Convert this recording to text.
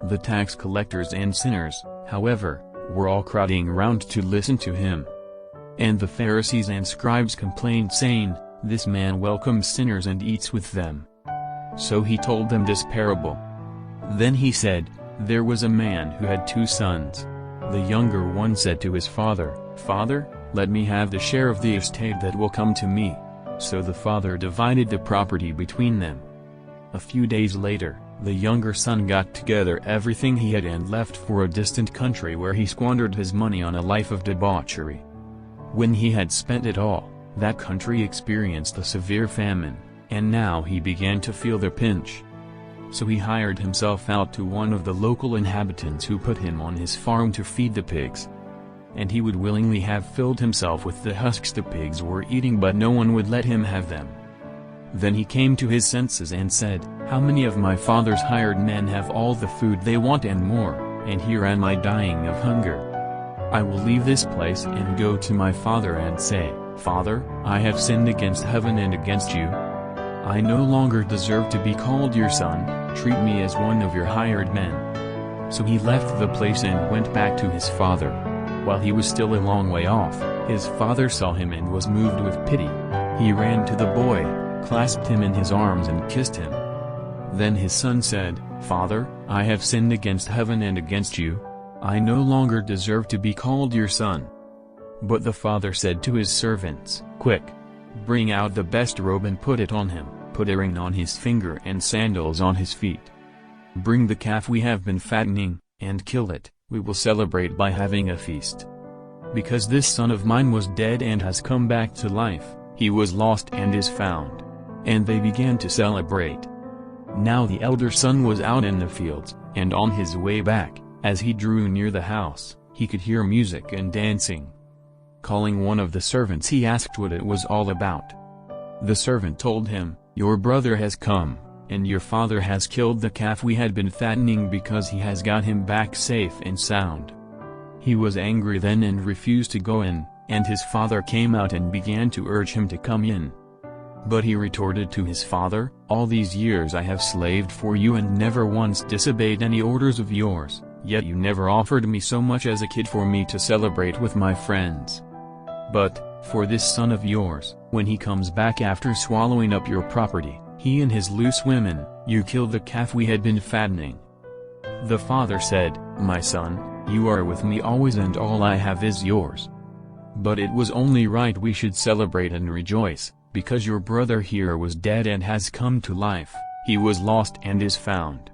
The tax collectors and sinners, however, were all crowding round to listen to him. And the Pharisees and scribes complained, saying, "This man welcomes sinners and eats with them." So he told them this parable. Then he said, "There was a man who had 2 sons. The younger one said to his father, 'Father, let me have the share of the estate that will come to me.' So the father divided the property between them. A few days later, the younger son got together everything he had and left for a distant country where he squandered his money on a life of debauchery. When he had spent it all, that country experienced a severe famine, and now he began to feel the pinch. So he hired himself out to one of the local inhabitants, who put him on his farm to feed the pigs. And he would willingly have filled himself with the husks the pigs were eating, but no one would let him have them. Then he came to his senses and said, 'How many of my father's hired men have all the food they want and more, and here am I dying of hunger? I will leave this place and go to my father and say, Father, I have sinned against heaven and against you. I no longer deserve to be called your son, treat me as one of your hired men.' So he left the place and went back to his father. While he was still a long way off, his father saw him and was moved with pity. He ran to the boy, clasped him in his arms and kissed him. Then his son said, 'Father, I have sinned against heaven and against you. I no longer deserve to be called your son.' But the father said to his servants, 'Quick! Bring out the best robe and put it on him, put a ring on his finger and sandals on his feet. Bring the calf we have been fattening, and kill it, we will celebrate by having a feast. Because this son of mine was dead and has come back to life, he was lost and is found.' And they began to celebrate. Now the elder son was out in the fields, and on his way back, as he drew near the house, he could hear music and dancing. Calling one of the servants, he asked what it was all about. The servant told him, 'Your brother has come, and your father has killed the calf we had been fattening because he has got him back safe and sound.' He was angry then and refused to go in, and his father came out and began to urge him to come in. But he retorted to his father, 'All these years I have slaved for you and never once disobeyed any orders of yours, yet you never offered me so much as a kid for me to celebrate with my friends. But, for this son of yours, when he comes back after swallowing up your property, he and his loose women, you killed the calf we had been fattening.' The father said, 'My son, you are with me always and all I have is yours. But it was only right we should celebrate and rejoice, because your brother here was dead and has come to life, he was lost and is found.'